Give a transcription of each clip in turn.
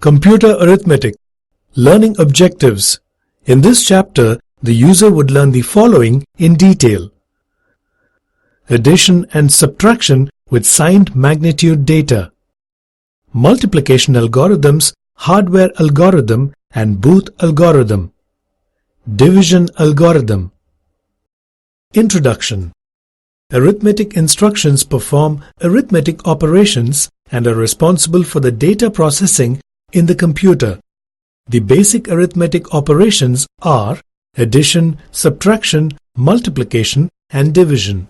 Computer Arithmetic. Learning Objectives. In this chapter, the user would learn the following in detail. Addition and subtraction with signed magnitude data. Multiplication algorithms, hardware algorithm and Booth algorithm. Division algorithm. Introduction. Arithmetic instructions perform arithmetic operations and are responsible for the data processing in the computer. The basic arithmetic operations are addition, subtraction, multiplication and division.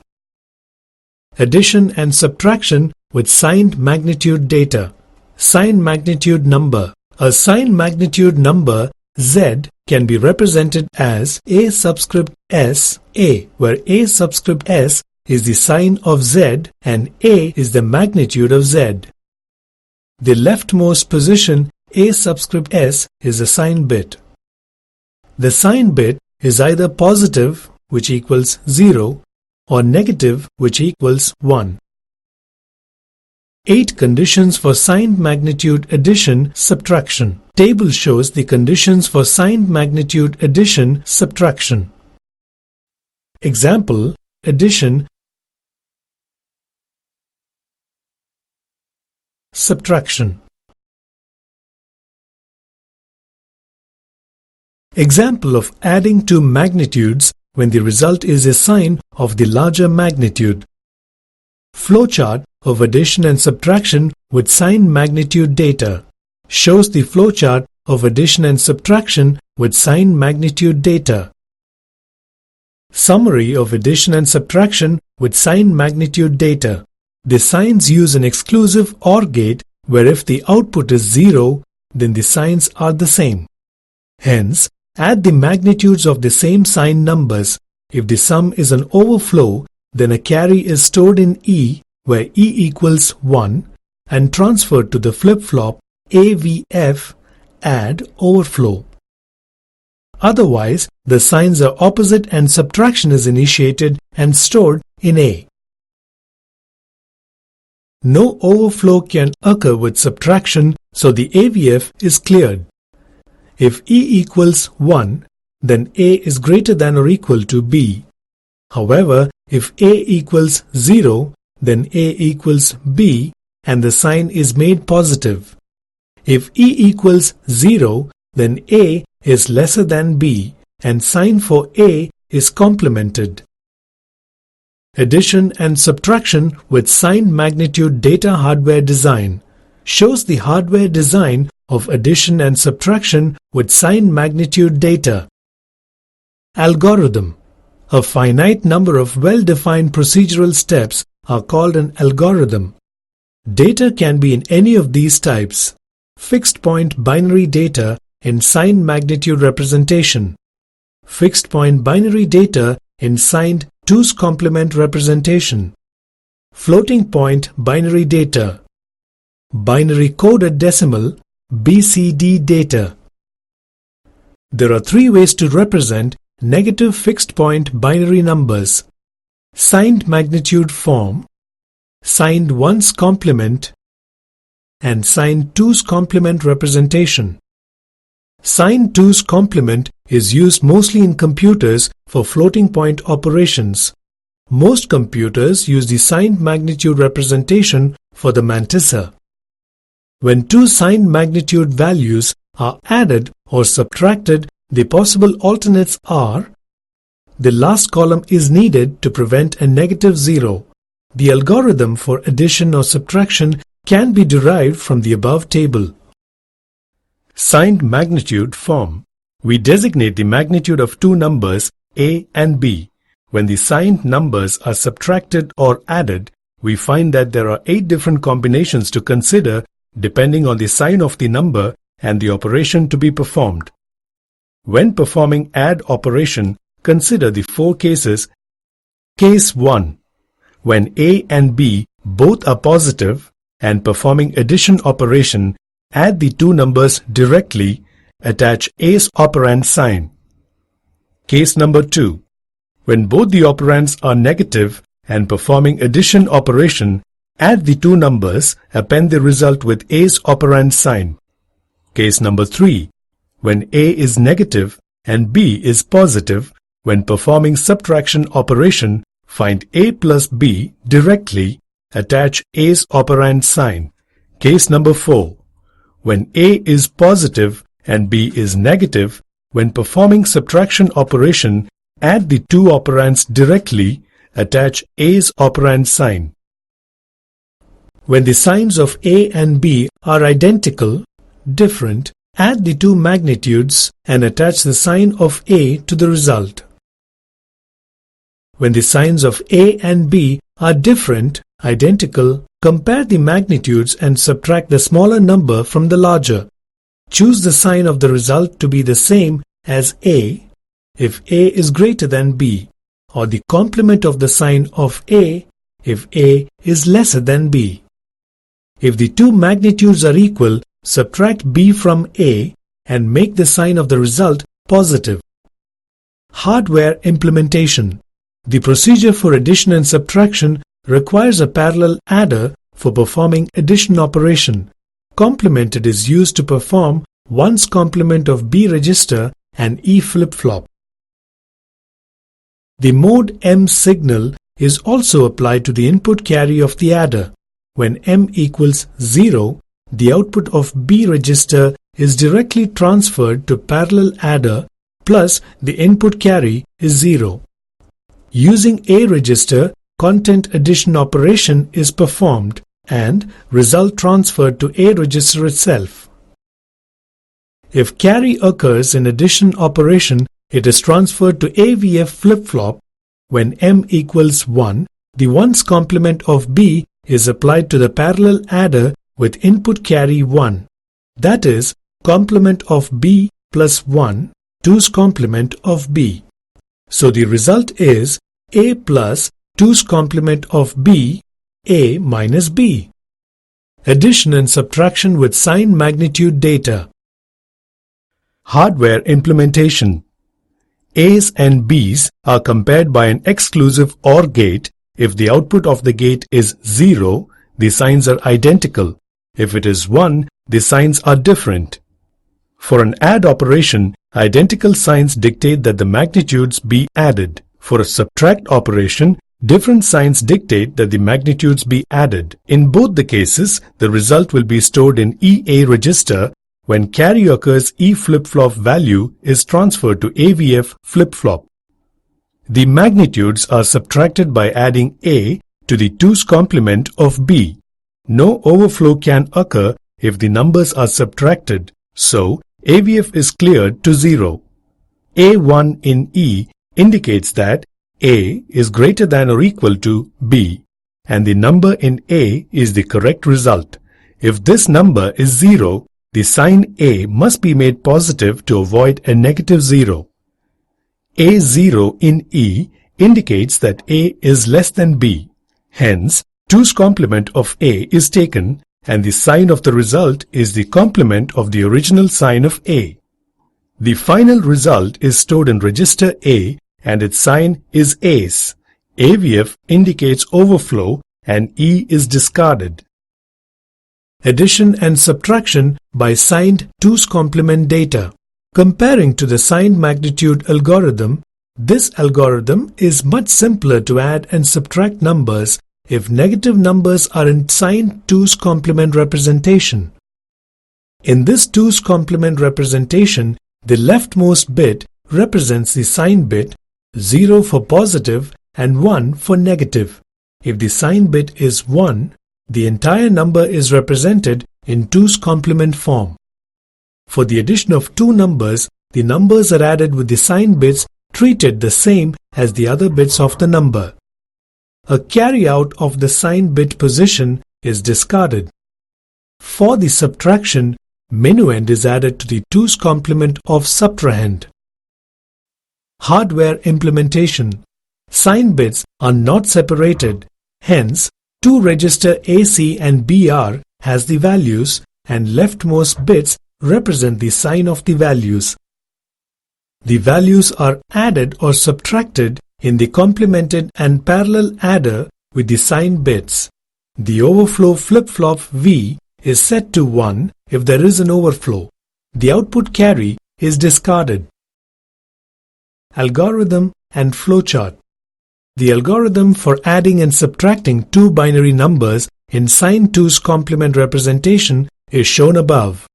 Addition and subtraction with signed magnitude data. Signed magnitude number. A signed magnitude number Z can be represented as A subscript S A, where A subscript S is the sign of Z and A is the magnitude of Z. The leftmost position A subscript S is a sign bit. The sign bit is either positive, which equals 0, or negative, which equals 1. 8 conditions for signed magnitude addition, subtraction. Table shows the conditions for signed magnitude addition, subtraction. Example, addition, subtraction. Example of adding two magnitudes when the result is a sign of the larger magnitude. Flowchart of addition and subtraction with signed magnitude data. Shows the flowchart of addition and subtraction with signed magnitude data. Summary of addition and subtraction with signed magnitude data. The signs use an exclusive OR gate where if the output is 0, then the signs are the same. Hence, add the magnitudes of the same sign numbers. If the sum is an overflow, then a carry is stored in E, where E equals 1, and transferred to the flip-flop AVF, add overflow. Otherwise, the signs are opposite and subtraction is initiated and stored in A. No overflow can occur with subtraction, so the AVF is cleared. If E equals 1, then A is greater than or equal to B. However, if A equals 0, then A equals B and the sign is made positive. If E equals 0, then A is lesser than B and sign for A is complemented. Addition and subtraction with signed magnitude data hardware design. Shows the hardware design of addition and subtraction with signed magnitude data. Algorithm. A finite number of well-defined procedural steps are called an algorithm. Data can be in any of these types. Fixed point binary data in signed magnitude representation. Fixed point binary data in signed 2's complement representation. Floating point binary data. Binary coded decimal BCD data. There are 3 ways to represent negative fixed point binary numbers. Signed magnitude form, signed 1's complement, and signed 2's complement representation. Signed 2's complement is used mostly in computers for floating point operations. Most computers use the signed magnitude representation for the mantissa. When two signed magnitude values are added or subtracted, the possible alternates are: the last column is needed to prevent a negative 0. The algorithm for addition or subtraction can be derived from the above table. Signed magnitude form. We designate the magnitude of two numbers A and B. When the signed numbers are subtracted or added, we find that there are 8 different combinations to consider depending on the sign of the number and the operation to be performed. When performing add operation, consider the 4 cases. Case 1. When A and B both are positive and performing addition operation, add the two numbers directly, attach A's operand sign. Case number 2. When both the operands are negative and performing addition operation, add the two numbers, append the result with A's operand sign. Case number 3. When A is negative and B is positive, when performing subtraction operation, find A plus B directly, attach A's operand sign. Case number 4. When A is positive and B is negative, when performing subtraction operation, add the two operands directly, attach A's operand sign. When the signs of A and B are identical, different, add the two magnitudes and attach the sign of A to the result. When the signs of A and B are different, identical, compare the magnitudes and subtract the smaller number from the larger. Choose the sign of the result to be the same as A if A is greater than B, or the complement of the sign of A if A is lesser than B. If the two magnitudes are equal, subtract B from A and make the sign of the result positive. Hardware implementation. The procedure for addition and subtraction requires a parallel adder for performing addition operation. Complemented is used to perform 1's complement of B register and E flip-flop. The mode M signal is also applied to the input carry of the adder. When M equals 0, the output of B register is directly transferred to parallel adder plus the input carry is 0. Using A register, content addition operation is performed and result transferred to A register itself. If carry occurs in addition operation, it is transferred to AVF flip-flop. When M equals 1, the 1's complement of B is applied to the parallel adder with input carry 1. That is, complement of B plus 1, 2's complement of B. So the result is A plus 2's complement of B, A minus B. Addition and subtraction with sign magnitude data. Hardware implementation. A's and B's are compared by an exclusive OR gate. If the output of the gate is 0, the signs are identical. If it is 1, the signs are different. For an add operation, identical signs dictate that the magnitudes be added. For a subtract operation, different signs dictate that the magnitudes be added. In both the cases, the result will be stored in EA register. When carry occurs, E flip-flop value is transferred to AVF flip-flop. The magnitudes are subtracted by adding A to the 2's complement of B. No overflow can occur if the numbers are subtracted, so AVF is cleared to 0. A1 in E indicates that A is greater than or equal to B, and the number in A is the correct result. If this number is 0, the sign A must be made positive to avoid a negative 0. A0 in E indicates that A is less than B. Hence, 2's complement of A is taken and the sign of the result is the complement of the original sign of A. The final result is stored in register A and its sign is A's. AVF indicates overflow and E is discarded. Addition and subtraction by signed 2's complement data. Comparing to the signed magnitude algorithm, this algorithm is much simpler to add and subtract numbers if negative numbers are in signed 2's complement representation. In this 2's complement representation, the leftmost bit represents the sign bit, 0 for positive and 1 for negative. If the sign bit is 1, the entire number is represented in 2's complement form. For the addition of two numbers, the numbers are added with the sign bits treated the same as the other bits of the number. A carry-out of the sign bit position is discarded. For the subtraction, minuend is added to the 2's complement of subtrahend. Hardware implementation. Sign bits are not separated, hence 2 register AC and BR has the values and leftmost bits represent the sign of the values. The values are added or subtracted in the complemented and parallel adder with the sign bits. The overflow flip-flop V is set to 1 if there is an overflow. the output carry is discarded. Algorithm and flowchart. The algorithm for adding and subtracting two binary numbers in sign 2's complement representation is shown above.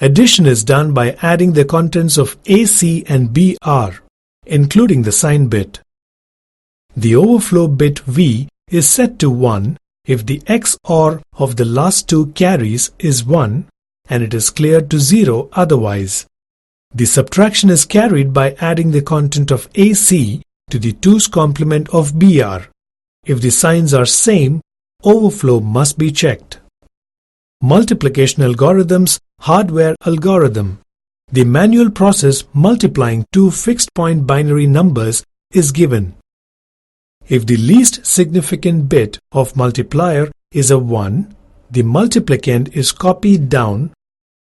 Addition is done by adding the contents of AC and BR, including the sign bit. The overflow bit V is set to 1 if the XOR of the last two carries is 1 and it is cleared to 0 otherwise. The subtraction is carried by adding the content of AC to the 2's complement of BR. If the signs are same, overflow must be checked. Multiplication algorithms, hardware algorithm. The manual process multiplying two fixed-point binary numbers is given. If the least significant bit of multiplier is a 1, the multiplicand is copied down,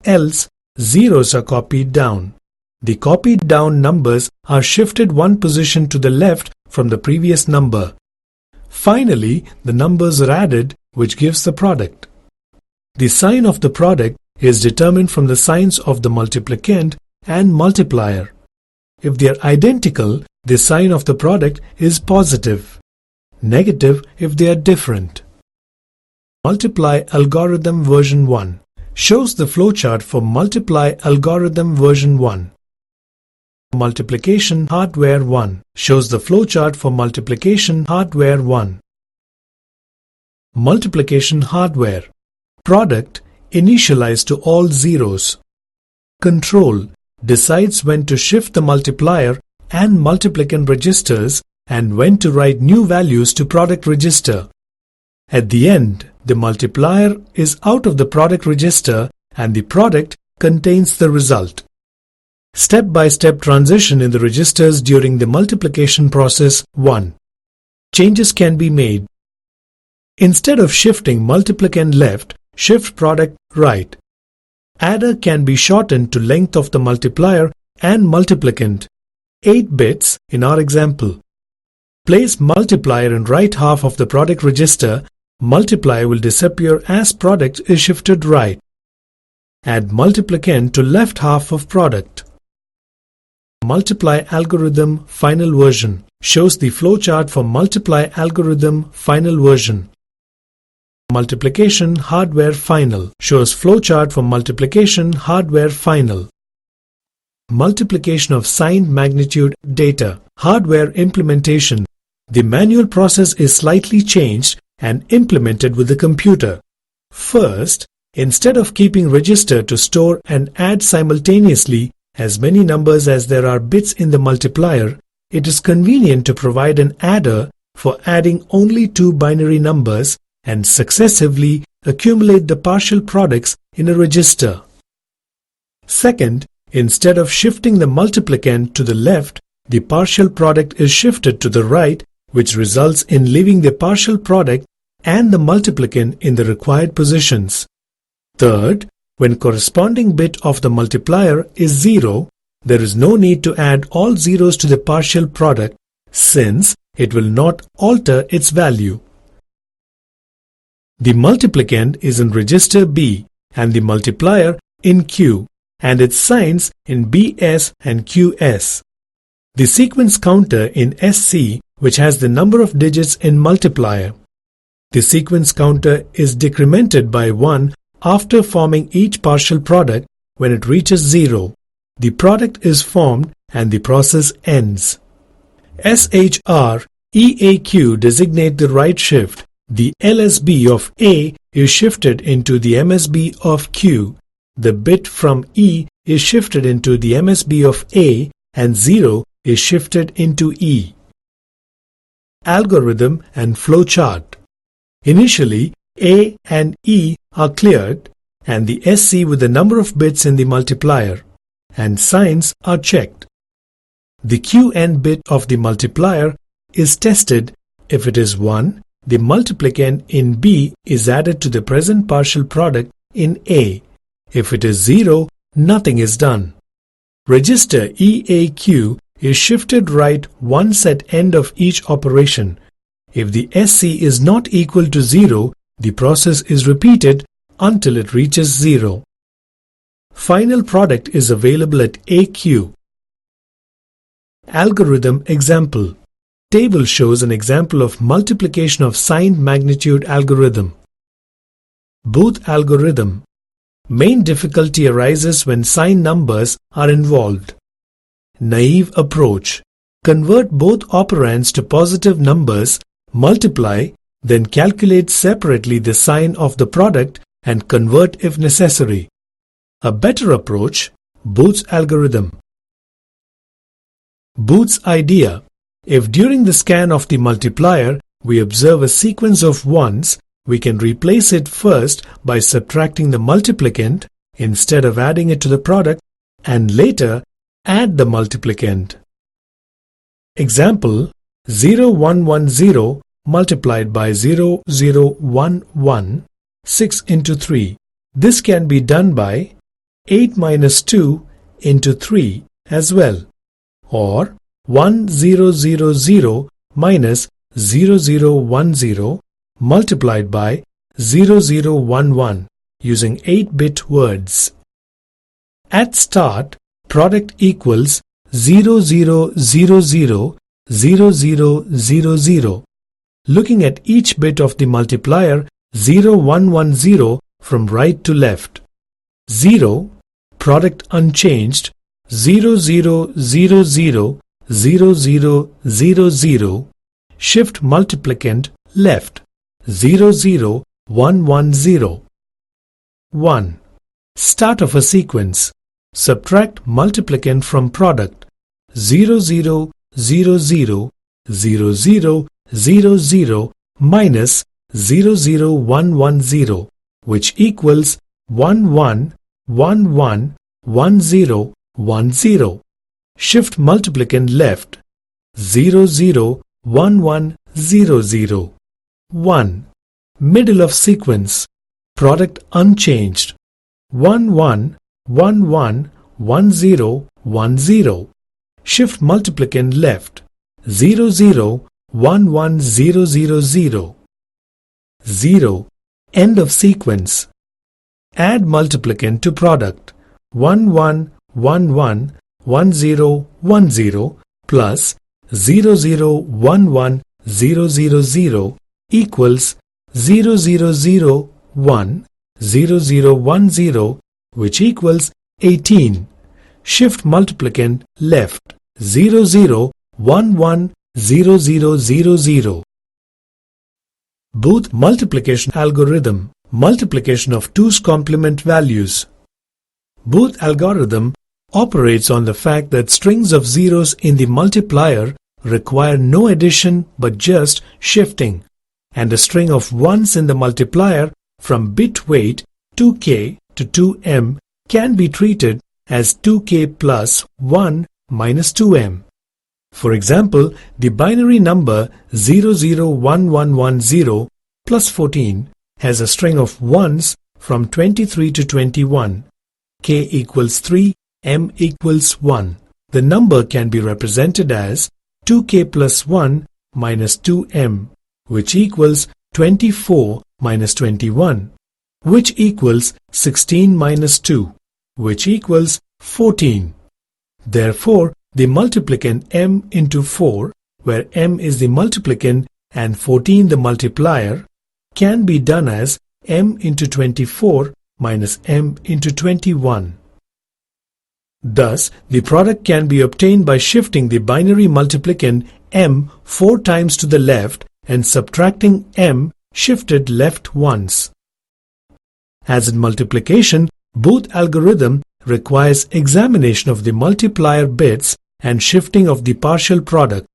else zeros are copied down. The copied down numbers are shifted one position to the left from the previous number. Finally, the numbers are added, which gives the product. The sign of the product is determined from the signs of the multiplicand and multiplier. If they are identical, the sign of the product is positive. Negative if they are different. Multiply algorithm version 1 shows the flowchart for multiply algorithm version 1. Multiplication hardware 1 shows the flowchart for multiplication hardware 1. Multiplication hardware. Product initialized to all zeros. Control decides when to shift the multiplier and multiplicand registers and when to write new values to product register. At the end, the multiplier is out of the product register and the product contains the result. Step-by-step transition in the registers during the multiplication process 1. Changes can be made. Instead of shifting multiplicand left, shift product right. Adder can be shortened to length of the multiplier and multiplicand, 8 bits in our example. Place multiplier in right half of the product register, multiplier will disappear as product is shifted right. Add multiplicand to left half of product. Multiply algorithm final version shows the flowchart for multiply algorithm final version. Multiplication hardware final shows flowchart for multiplication hardware final. Multiplication of signed magnitude data hardware implementation. The manual process is slightly changed and implemented with the computer. First, instead of keeping register to store and add simultaneously as many numbers as there are bits in the multiplier, it is convenient to provide an adder for adding only two binary numbers and successively accumulate the partial products in a register. Second, instead of shifting the multiplicand to the left, the partial product is shifted to the right, which results in leaving the partial product and the multiplicand in the required positions. Third, when corresponding bit of the multiplier is 0, there is no need to add all zeros to the partial product since it will not alter its value. The multiplicand is in register B and the multiplier in Q and its signs in BS and QS. The sequence counter in SC, which has the number of digits in multiplier. The sequence counter is decremented by 1 after forming each partial product. When it reaches 0, the product is formed and the process ends. SHR, EAQ designate the right shift. The LSB of A is shifted into the MSB of Q. The bit from E is shifted into the MSB of A and 0 is shifted into E. Algorithm and flowchart. Initially, A and E are cleared and the SC with the number of bits in the multiplier and signs are checked. The QN bit of the multiplier is tested. If it is 1, the multiplicand in B is added to the present partial product in A. If it is 0, nothing is done. Register EAQ is shifted right once at end of each operation. If the SC is not equal to 0, the process is repeated until it reaches 0. Final product is available at AQ. Algorithm example. Table shows an example of multiplication of signed magnitude algorithm. Booth algorithm. Main difficulty arises when signed numbers are involved. Naive approach. Convert both operands to positive numbers, multiply, then calculate separately the sign of the product and convert if necessary. A better approach, Booth's algorithm. Booth's idea. If during the scan of the multiplier we observe a sequence of ones, we can replace it first by subtracting the multiplicand instead of adding it to the product, and later add the multiplicand. Example: 0110 multiplied by 0011, 6 into 3. This can be done by 8 minus 2 into 3 as well, or 1000 minus 0010 multiplied by 0011 using 8-bit words. At start, product equals 00000000. Looking at each bit of the multiplier 0110 from right to left. 0, product unchanged, 00000000, shift multiplicand left, 00110. 1. Start of a sequence. Subtract multiplicand from product 00000000 minus 00110, which equals 11111010. Shift multiplicand left 001100. 1. Middle of sequence. Product unchanged 11111010. Shift multiplicand left 00110000. 0. End of sequence. Add multiplicand to product 11111010 plus 00110000 equals 00010010, which equals 18. Shift multiplicand left 00110000. Booth multiplication algorithm. Multiplication of 2's complement values. Booth algorithm operates on the fact that strings of zeros in the multiplier require no addition but just shifting, and a string of ones in the multiplier from bit weight 2k to 2m can be treated as 2k plus 1 minus 2m. For example, the binary number 001110 plus 14 has a string of ones from 23 to 21. K equals 3, m equals 1. The number can be represented as 2k plus 1 minus 2m, which equals 24 minus 21, which equals 16 minus 2, which equals 14. Therefore, the multiplicand m into 4, where m is the multiplicand and 14 the multiplier, can be done as m into 24 minus m into 21. Thus, the product can be obtained by shifting the binary multiplicand m 4 times to the left and subtracting m shifted left once. As in multiplication, Booth algorithm requires examination of the multiplier bits and shifting of the partial product.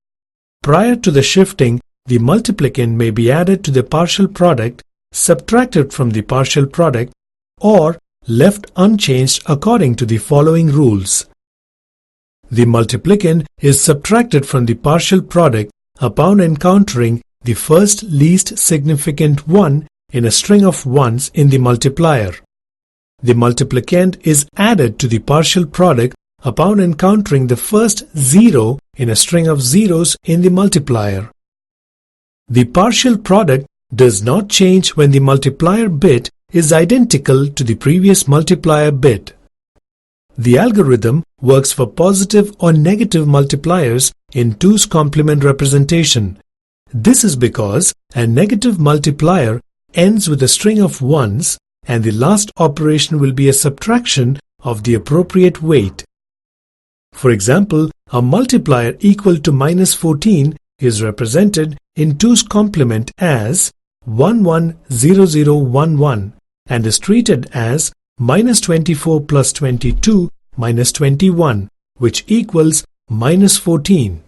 Prior to the shifting, the multiplicand may be added to the partial product, subtracted from the partial product, or left unchanged according to the following rules. The multiplicand is subtracted from the partial product upon encountering the first least significant one in a string of ones in the multiplier. The multiplicand is added to the partial product upon encountering the first zero in a string of zeros in the multiplier. The partial product does not change when the multiplier bit is identical to the previous multiplier bit. The algorithm works for positive or negative multipliers in 2's complement representation. This is because a negative multiplier ends with a string of ones and the last operation will be a subtraction of the appropriate weight. For example, a multiplier equal to -14 is represented in 2's complement as 110011 and is treated as -24 plus 22 minus 21, which equals -14.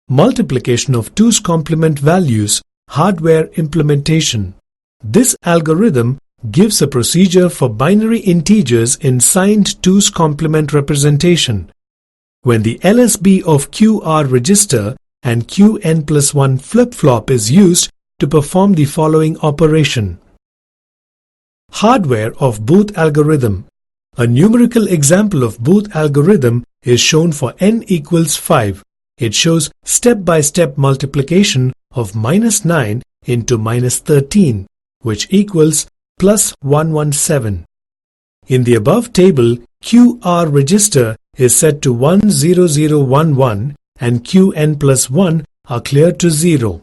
Multiplication of 2's complement values, hardware implementation. This algorithm gives a procedure for binary integers in signed 2's complement representation. When the LSB of QR register and QN+1 flip-flop is used to perform the following operation. Hardware of Booth algorithm. A numerical example of Booth algorithm is shown for n equals 5. It shows step-by-step multiplication of -9 into -13, which equals +117. In the above table, QR register is set to 10011 and QN+1 are cleared to 0.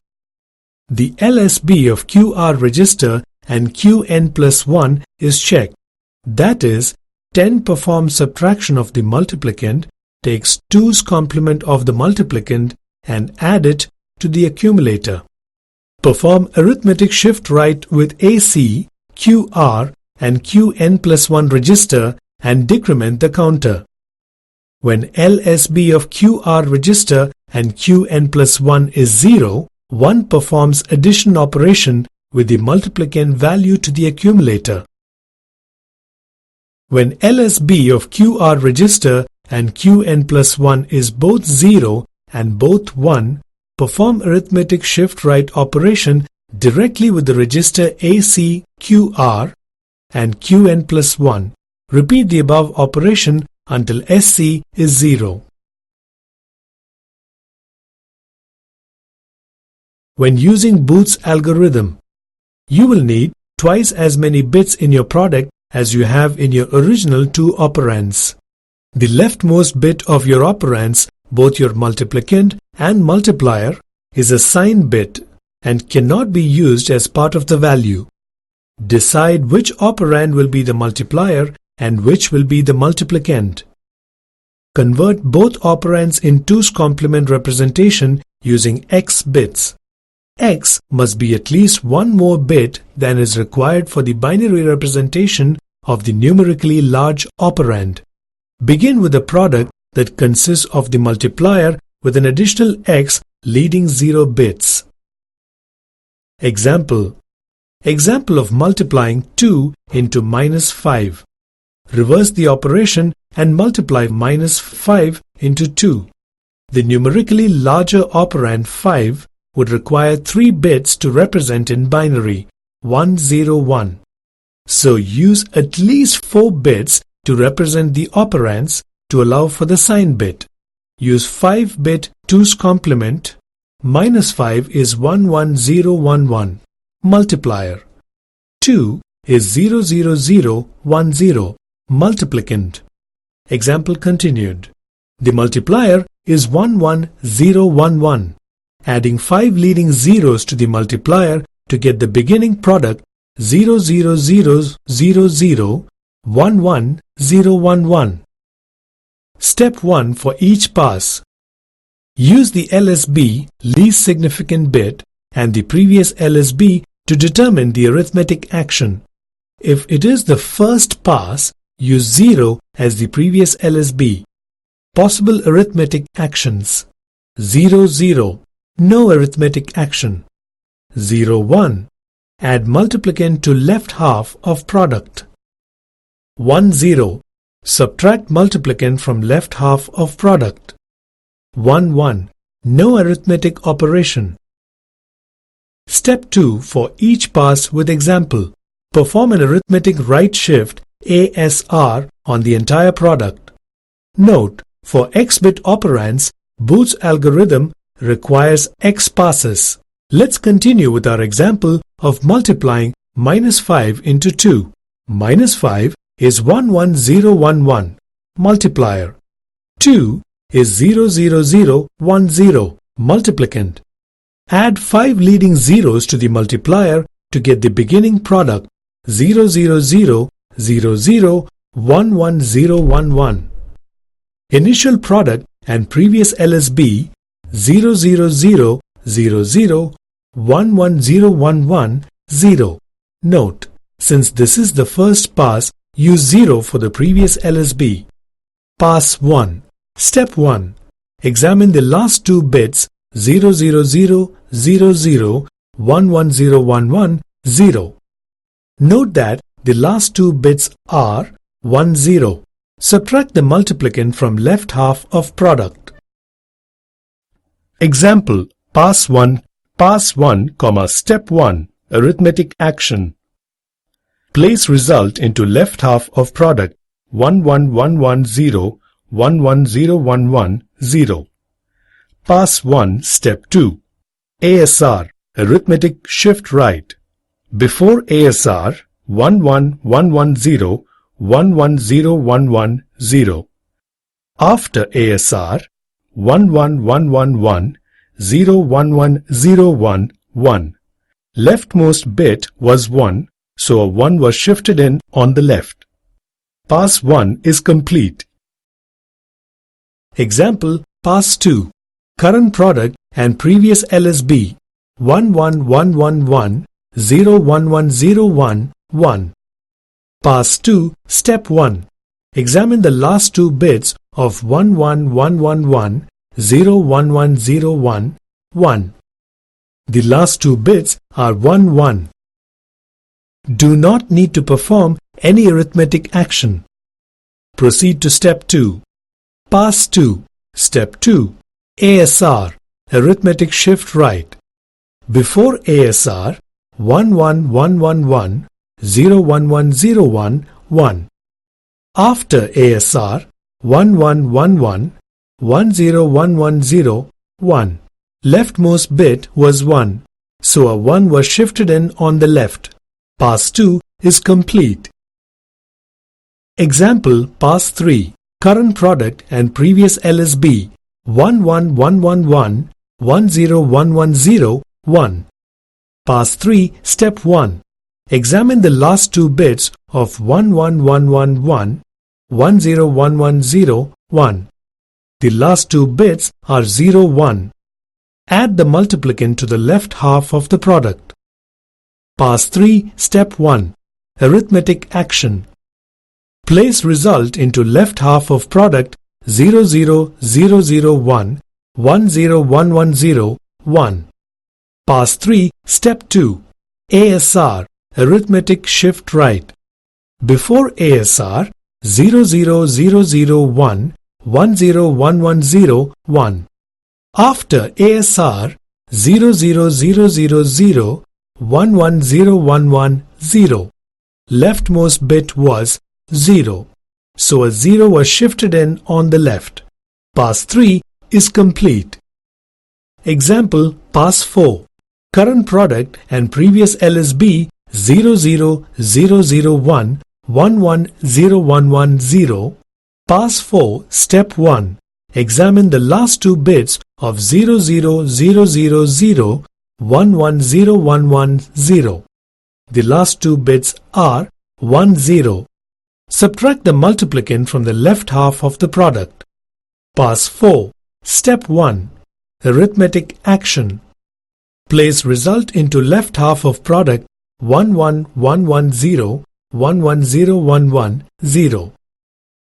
The LSB of QR register and QN+1 is checked. That is, 10 performs subtraction of the multiplicand, takes 2's complement of the multiplicand and add it to the accumulator. Perform arithmetic shift right with AC, QR and QN+1 register and decrement the counter. When LSB of QR register and QN+1 is 0, 1 performs addition operation with the multiplicand value to the accumulator. When LSB of QR register and QN+1 is both 0 and both 1, perform arithmetic shift right operation directly with the register AC, QR and QN+1. Repeat the above operation until SC is 0. When using Booth's algorithm, you will need twice as many bits in your product as you have in your original 2 operands. The leftmost bit of your operands, both your multiplicand and multiplier, is a sign bit and cannot be used as part of the value. Decide which operand will be the multiplier and which will be the multiplicand. Convert both operands in 2's complement representation using X bits. X must be at least one more bit than is required for the binary representation of the numerically large operand. Begin with a product that consists of the multiplier with an additional X leading 0 bits. Example of multiplying 2 into -5. Reverse the operation and multiply -5 into 2. The numerically larger operand 5 would require 3 bits to represent in binary 101. So use at least 4 bits to represent the operands to allow for the sign bit. Use 5-bit 2's complement. -5 is 11011. Multiplier. 2 is 00010. Multiplicand. Example continued. The multiplier is 11011. Adding 5 leading zeros to the multiplier to get the beginning product 00000111011. Step 1 for each pass. Use the LSB, least significant bit, and the previous LSB to determine the arithmetic action. If it is the first pass, use 0 as the previous LSB. Possible arithmetic actions. 0, no arithmetic action. 1, add multiplicand to left half of product. 10, subtract multiplicand from left half of product. 11, no arithmetic operation. Step 2 for each pass with example. Perform an arithmetic right shift ASR on the entire product. Note, for X-bit operands, Booth's algorithm requires X passes. Let's continue with our example of multiplying -5 into 2. -5 is 11011, multiplier. 2 is 00010, multiplicand. Add 5 leading zeros to the multiplier to get the beginning product 000001111. Initial product and previous LSB 000001110. Note: since this is the first pass, use 0 for the previous LSB. Pass 1. Step 1. Examine the last two bits 000001110. Note that the last two bits are 10. Subtract the multiplicand from left half of product. Example: Pass 1, Step 1, arithmetic action. Place result into left half of product 11110, 11011, Pass 1, Step 2. ASR, arithmetic shift right. Before ASR, 11110, 11011. After ASR, 11111, 01101, 1. Leftmost bit was 1, so a 1 was shifted in on the left. Pass 1 is complete. Example: Pass 2. Current product and previous LSB 11111, 01101, 1. Pass 2, Step 1. Examine the last two bits of 11111, 01101, 1. The last two bits are 1, 1. Do not need to perform any arithmetic action. Proceed to Step 2. Pass 2. Step 2. ASR, arithmetic shift right. Before ASR, 11111, 01101, 1. After ASR, 1111, 10110, 1. Leftmost bit was 1, so a 1 was shifted in on the left. Pass 2 is complete. Example: Pass 3. Current product and previous LSB 11111, 10110, 1. Pass 3, Step 1. Examine the last two bits of 11111, 10110, 1. The last two bits are 0, 1. Add the multiplicand to the left half of the product. Pass 3, Step 1. Arithmetic action. Place result into left half of product 00001, 10110, 1. Pass 3, Step 2. ASR, arithmetic shift right. Before ASR, 00001, 10110, 1. After ASR, 00000, 11011, 0. Leftmost bit was 0, so a 0 was shifted in on the left. Pass 3 is complete. Example: Pass 4. Current product and previous LSB 00001, 11011, Pass 4, Step 1. Examine the last two bits of 00000, 11011, 0. The last two bits are 1, 0. Subtract the multiplicand from the left half of the product. Pass 4. Step 1. Arithmetic action. Place result into left half of product 11110, 11011, 0.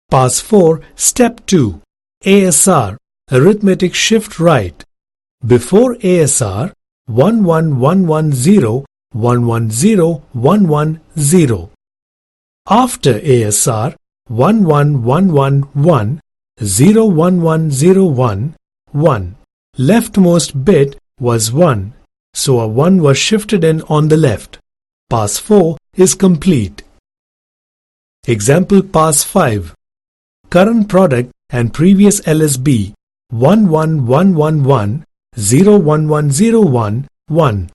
Pass 4. Step 2. ASR, arithmetic shift right. Before ASR, 11110, 11011, 0. After ASR, 11111, 01101, 1. Leftmost bit was 1, so a 1 was shifted in on the left. Pass 4 is complete. Example: Pass 5. Current product and previous LSB 11111, 01101, 1.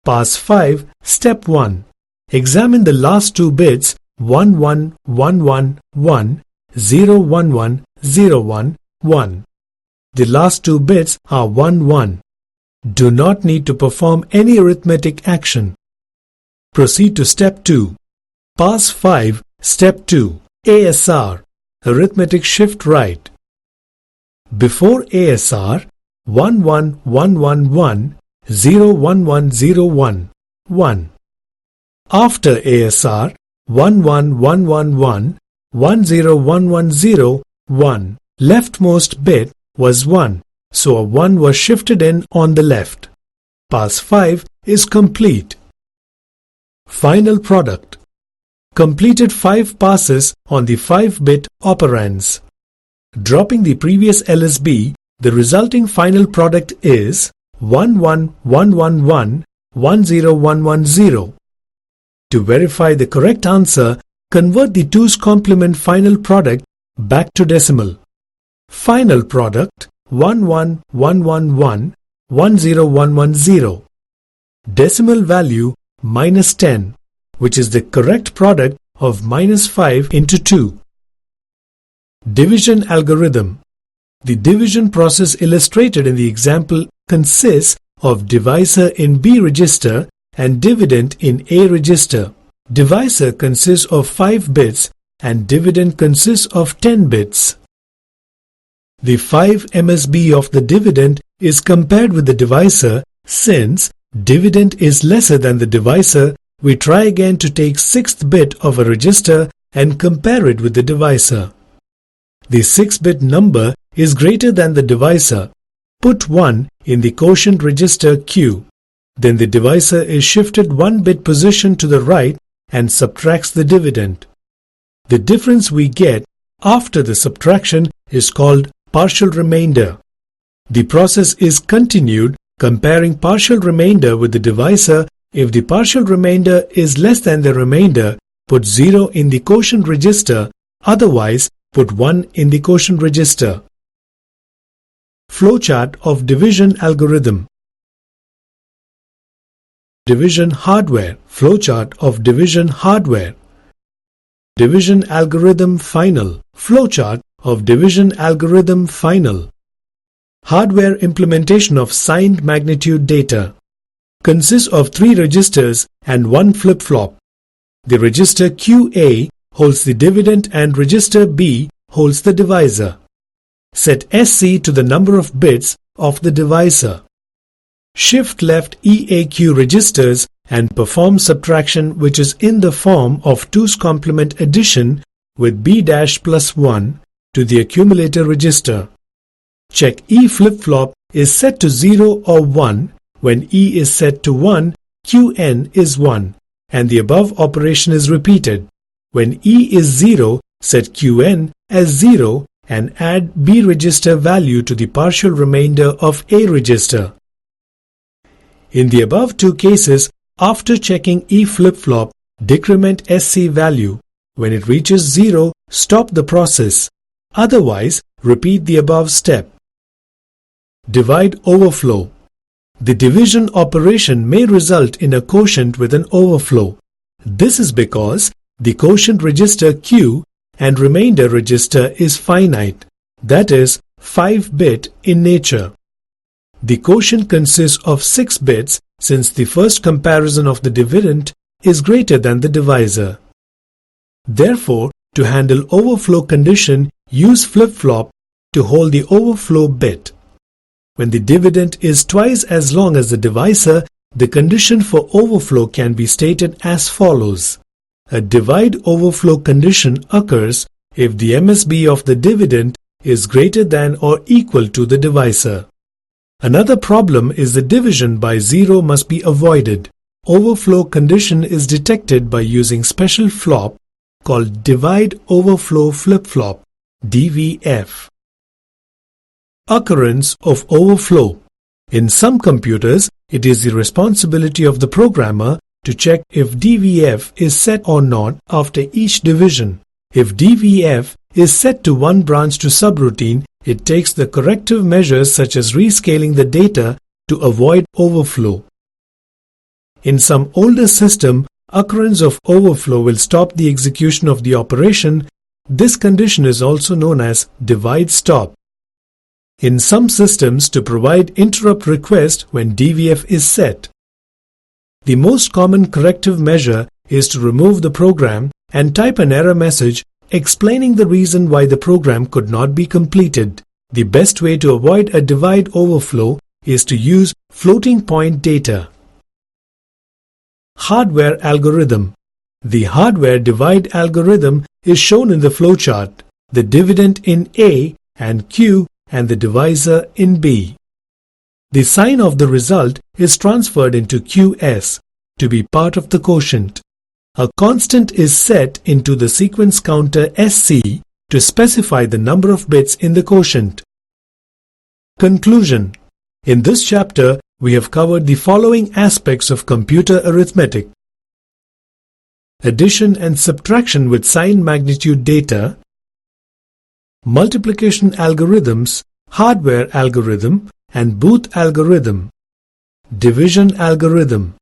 Pass 5, Step 1. Examine the last two bits 11111 01101. The last two bits are 1-1. Do not need to perform any arithmetic action. Proceed to Step 2. Pass 5, Step 2, ASR, Arithmetic Shift Right. Before ASR, 11111 01101 1. After ASR, 11111 10110 1. Leftmost bit was 1, so a 1 was shifted in on the left. Pass 5 is complete. Final product. Completed 5 passes on the 5-bit operands. Dropping the previous LSB, the resulting final product is 11111 10110. To verify the correct answer, convert the 2's complement final product back to decimal. Final product 11111 10110. Decimal value -10, which is the correct product of -5 into 2. Division algorithm. The division process illustrated in the example consists of divisor in B register and dividend in A register. Divisor consists of 5 bits and dividend consists of 10 bits. The 5 MSB of the dividend is compared with the divisor. Since dividend is lesser than the divisor, we try again to take 6th bit of a register and compare it with the divisor. The 6-bit number is greater than the divisor. Put 1 in the quotient register Q. Then the divisor is shifted 1 bit position to the right and subtracts the dividend. The difference we get after the subtraction is called partial remainder. The process is continued comparing partial remainder with the divisor. If the partial remainder is less than the remainder, put 0 in the quotient register, otherwise put 1 in the quotient register. Flowchart of division algorithm. Division hardware. Flowchart of division hardware. Division algorithm final. Flowchart of division algorithm final. Hardware implementation of signed magnitude data. Consists of 3 registers and 1 flip-flop. The register QA holds the dividend and register B holds the divisor. Set SC to the number of bits of the divisor. Shift left EAQ registers and perform subtraction, which is in the form of 2's complement addition with B' plus 1 to the accumulator register. Check E flip-flop is set to 0 or 1. When E is set to 1, Qn is 1, and the above operation is repeated. When E is 0, set Qn as 0 and add B register value to the partial remainder of A register. In the above 2 cases, after checking E flip-flop, decrement SC value. When it reaches 0, stop the process. Otherwise, repeat the above step. Divide overflow. The division operation may result in a quotient with an overflow. This is because the quotient register Q and remainder register is finite, that is 5-bit in nature. The quotient consists of 6 bits since the first comparison of the dividend is greater than the divisor. Therefore, to handle overflow condition, use flip-flop to hold the overflow bit. When the dividend is twice as long as the divisor, the condition for overflow can be stated as follows. A divide overflow condition occurs if the MSB of the dividend is greater than or equal to the divisor. Another problem is the division by 0 must be avoided. Overflow condition is detected by using special flop called divide overflow flip-flop, DVF. Occurrence of overflow. In some computers, it is the responsibility of the programmer to check if DVF is set or not after each division. If DVF is set to one branch to subroutine, it takes the corrective measures such as rescaling the data to avoid overflow. In some older system, Occurrence of overflow will stop the execution of the operation. This condition is also known as divide stop. In some systems, to provide interrupt request when DVF is set. The most common corrective measure is to remove the program and type an error message explaining the reason why the program could not be completed. The best way to avoid a divide overflow is to use floating point data. Hardware algorithm. The hardware divide algorithm is shown in the flowchart. The dividend in A and Q and the divisor in B. The sign of the result is transferred into QS to be part of the quotient. A constant is set into the sequence counter SC to specify the number of bits in the quotient. Conclusion. In this chapter, we have covered the following aspects of computer arithmetic: addition and subtraction with sign magnitude data, multiplication algorithms, hardware algorithm and Booth algorithm, division algorithm.